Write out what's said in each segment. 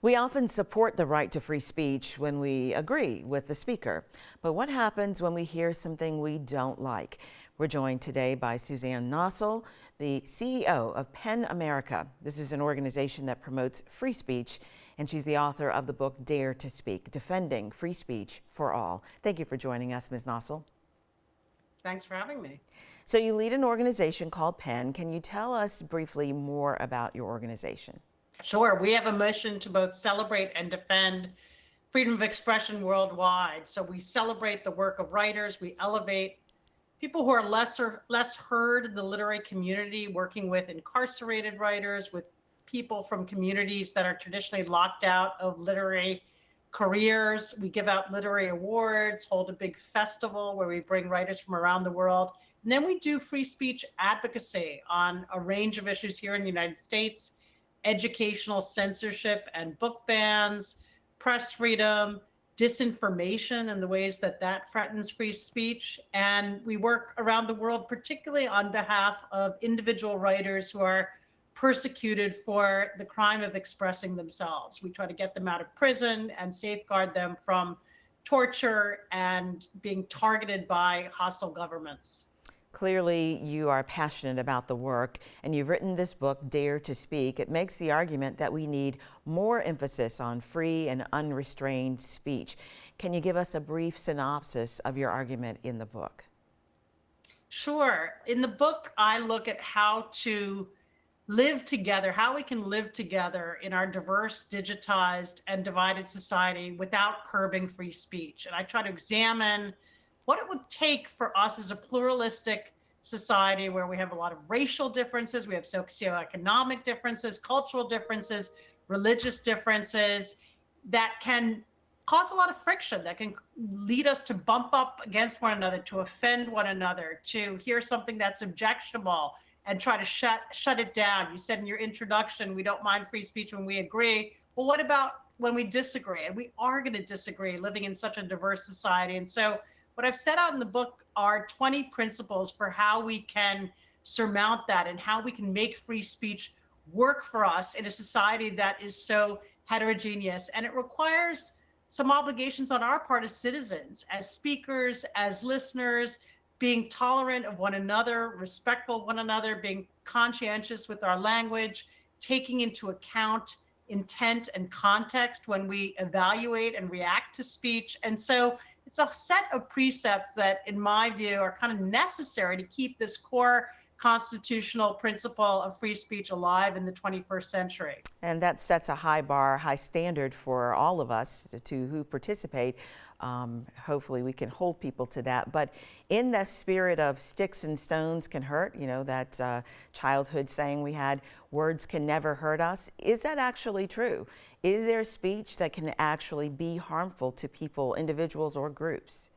We often support the right to free speech when we agree with the speaker. But what happens when we hear something we don't like? We're joined today by Suzanne Nossel, the CEO of PEN America. This is an organization that promotes free speech, and she's the author of the book Dare to Speak, Defending Free Speech for All. Thank you for joining us, Ms. Nossel. Thanks for having me. So you lead an organization called PEN. Can you tell us briefly more about your organization? Sure. We have a mission to both celebrate and defend freedom of expression worldwide. So we celebrate the work of writers. We elevate people who are less heard in the literary community, working with incarcerated writers, with people from communities that are traditionally locked out of literary careers. We give out literary awards, hold a big festival where we bring writers from around the world. And then we do free speech advocacy on a range of issues here in the United States: educational censorship and book bans, press freedom, disinformation and the ways that that threatens free speech. And we work around the world, particularly on behalf of individual writers who are persecuted for the crime of expressing themselves. We try to get them out of prison and safeguard them from torture and being targeted by hostile governments. Clearly, you are passionate about the work, and you've written this book, Dare to Speak. It makes the argument that we need more emphasis on free and unrestrained speech. Can you give us a brief synopsis of your argument in the book? Sure. In the book, I look at how to live together, how we can live together in our diverse, digitized, and divided society without curbing free speech. And I try to examine what it would take for us as a pluralistic society where we have a lot of racial differences, we have socioeconomic differences, cultural differences, religious differences that can cause a lot of friction, that can lead us to bump up against one another, to offend one another, to hear something that's objectionable and try to shut it down. You said in your introduction, we don't mind free speech when we agree. Well, what about when we disagree? And we are going to disagree living in such a diverse society. And so what I've set out in the book are 20 principles for how we can surmount that and how we can make free speech work for us in a society that is so heterogeneous. And it requires some obligations on our part as citizens, as speakers, as listeners, being tolerant of one another, respectful of one another, being conscientious with our language, taking into account intent and context when we evaluate and react to speech. And so it's a set of precepts that, in my view, are kind of necessary to keep this core constitutional principle of free speech alive in the 21st century. And that sets a high bar, high standard for all of us who participate. Hopefully we can hold people to that. But in the spirit of sticks and stones can hurt, you know, that childhood saying we had, words can never hurt us. Is that actually true? Is there speech that can actually be harmful to people, individuals or groups?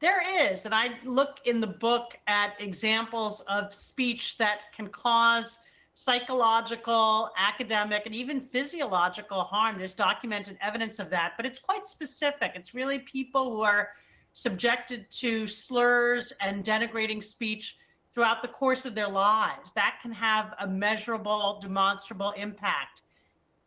There is, and I look in the book at examples of speech that can cause psychological, academic, and even physiological harm. There's documented evidence of that, but it's quite specific. It's really people who are subjected to slurs and denigrating speech throughout the course of their lives. That can have a measurable, demonstrable impact.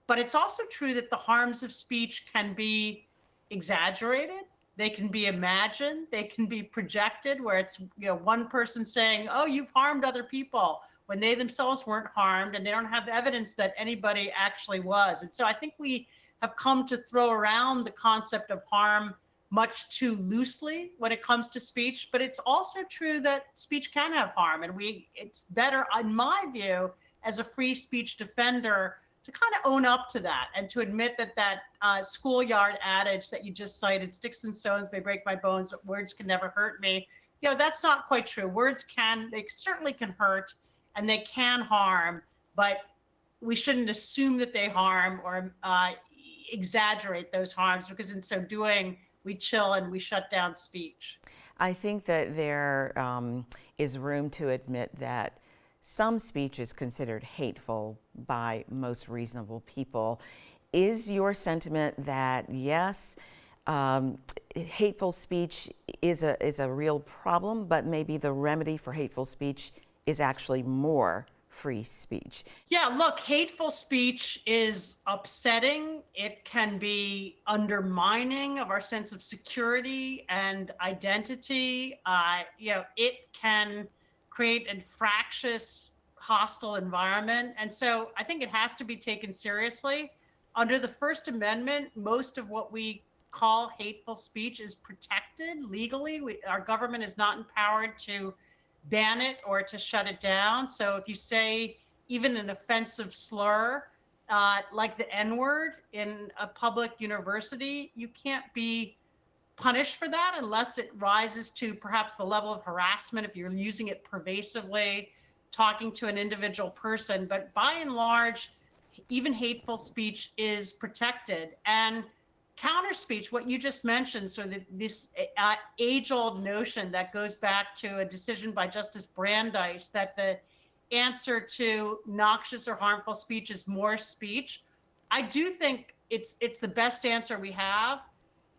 But it's also true that the harms of speech can be exaggerated. They can be imagined, they can be projected, where it's, you know, one person saying, oh, you've harmed other people, when they themselves weren't harmed, and they don't have evidence that anybody actually was. And so I think we have come to throw around the concept of harm much too loosely when it comes to speech, but it's also true that speech can have harm. And it's better, in my view, as a free speech defender, to kind of own up to that and to admit that schoolyard adage that you just cited, sticks and stones may break my bones, but words can never hurt me. You know, that's not quite true. They certainly can hurt and they can harm, but we shouldn't assume that they harm or exaggerate those harms, because in so doing, we chill and we shut down speech. I think that there is room to admit that some speech is considered hateful by most reasonable people. Is your sentiment that yes, hateful speech is a real problem, but maybe the remedy for hateful speech is actually more free speech? Yeah, look, hateful speech is upsetting. It can be undermining of our sense of security and identity. It can create a fractious, hostile environment. And so I think it has to be taken seriously. Under the First Amendment, most of what we call hateful speech is protected legally. Our government is not empowered to ban it or to shut it down. So if you say even an offensive slur, like the N word in a public university, you can't be punished for that unless it rises to perhaps the level of harassment if you're using it pervasively, talking to an individual person. But by and large, even hateful speech is protected. And counter speech, what you just mentioned, so that this age old notion that goes back to a decision by Justice Brandeis that the answer to noxious or harmful speech is more speech. I do think it's the best answer we have.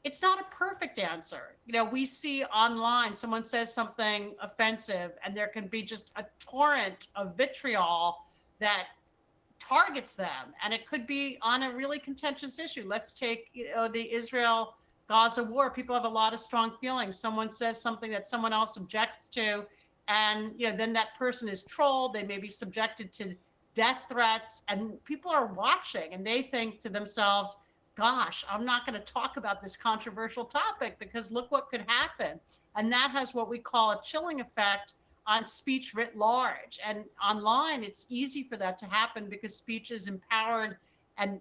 It's not a perfect answer. We see online someone says something offensive and there can be just a torrent of vitriol that targets them, and it could be on a really contentious issue. Let's take the Israel Gaza war. People have a lot of strong feelings. Someone says something that someone else objects to, and then that person is trolled. They may be subjected to death threats, and people are watching and they think to themselves, gosh, I'm not going to talk about this controversial topic because look what could happen. And that has what we call a chilling effect on speech writ large. And online, it's easy for that to happen because speech is empowered and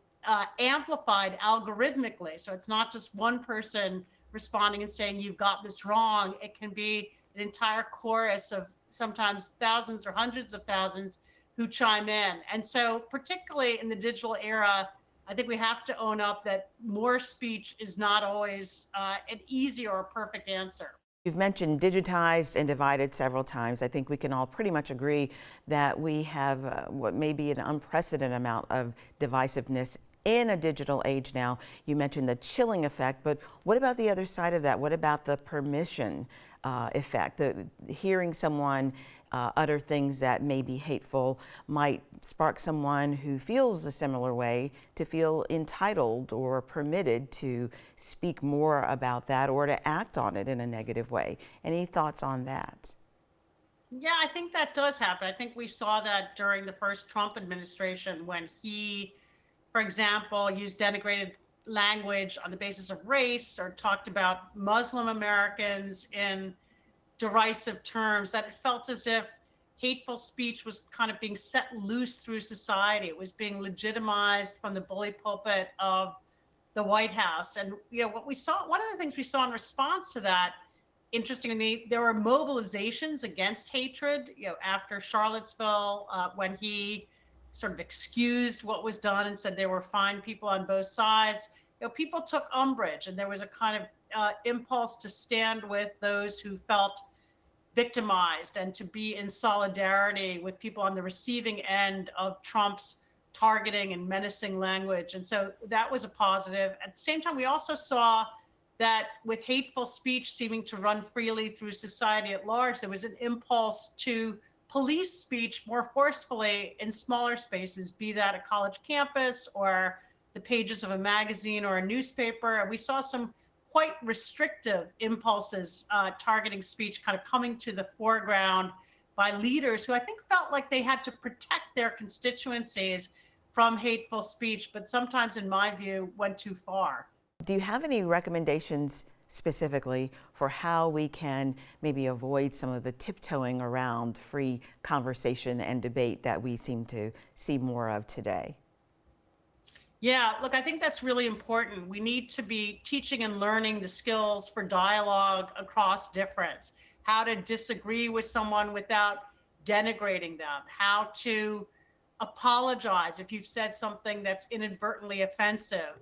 amplified algorithmically. So it's not just one person responding and saying, you've got this wrong. It can be an entire chorus of sometimes thousands or hundreds of thousands who chime in. And so, particularly in the digital era, I think we have to own up that more speech is not always an easy or a perfect answer. You've mentioned digitized and divided several times. I think we can all pretty much agree that we have what may be an unprecedented amount of divisiveness in a digital age now. You mentioned the chilling effect, but what about the other side of that? What about the permission effect? Hearing someone utter things that may be hateful might spark someone who feels a similar way to feel entitled or permitted to speak more about that or to act on it in a negative way. Any thoughts on that? Yeah, I think that does happen. I think we saw that during the first Trump administration when he, for example, used denigrated language on the basis of race or talked about Muslim Americans in derisive terms, that it felt as if hateful speech was kind of being set loose through society. It was being legitimized from the bully pulpit of the White House. And what we saw, one of the things we saw in response to that, interestingly, there were mobilizations against hatred, after Charlottesville, when he sort of excused what was done and said there were fine people on both sides. People took umbrage, and there was a kind of impulse to stand with those who felt victimized and to be in solidarity with people on the receiving end of Trump's targeting and menacing language. And so that was a positive. At the same time, we also saw that with hateful speech seeming to run freely through society at large, there was an impulse to police speech more forcefully in smaller spaces, be that a college campus or the pages of a magazine or a newspaper. And we saw some quite restrictive impulses targeting speech kind of coming to the foreground by leaders who I think felt like they had to protect their constituencies from hateful speech, but sometimes, in my view, went too far. Do you have any recommendations specifically for how we can maybe avoid some of the tiptoeing around free conversation and debate that we seem to see more of today? Yeah, look, I think that's really important. We need to be teaching and learning the skills for dialogue across difference, how to disagree with someone without denigrating them, how to apologize if you've said something that's inadvertently offensive,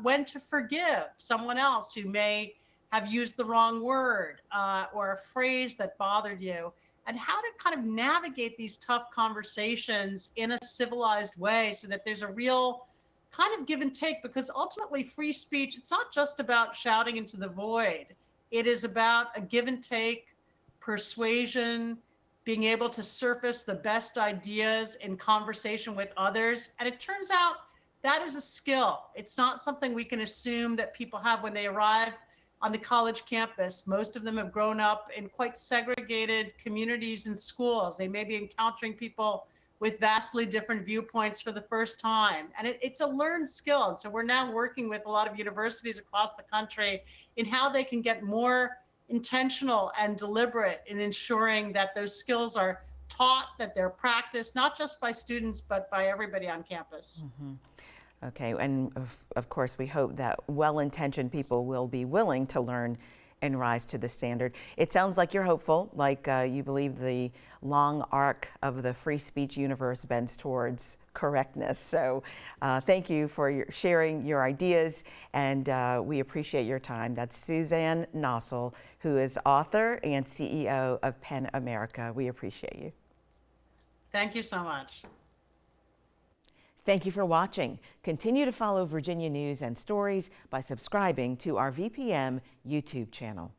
when to forgive someone else who may have used the wrong word or a phrase that bothered you, and how to kind of navigate these tough conversations in a civilized way so that there's a real kind of give and take, because ultimately free speech, it's not just about shouting into the void. It is about a give and take, persuasion, being able to surface the best ideas in conversation with others. And it turns out that is a skill. It's not something we can assume that people have when they arrive on the college campus. Most of them have grown up in quite segregated communities and schools. They may be encountering people with vastly different viewpoints for the first time. And it's a learned skill. And so we're now working with a lot of universities across the country in how they can get more intentional and deliberate in ensuring that those skills are taught, that they're practiced, not just by students, but by everybody on campus. Okay, and of course, we hope that well-intentioned people will be willing to learn and rise to the standard. It sounds like you're hopeful, like you believe the long arc of the free speech universe bends towards correctness. So thank you for sharing your ideas, and we appreciate your time. That's Suzanne Nossel, who is author and CEO of PEN America. We appreciate you. Thank you so much. Thank you for watching. Continue to follow Virginia News and Stories by subscribing to our VPM YouTube channel.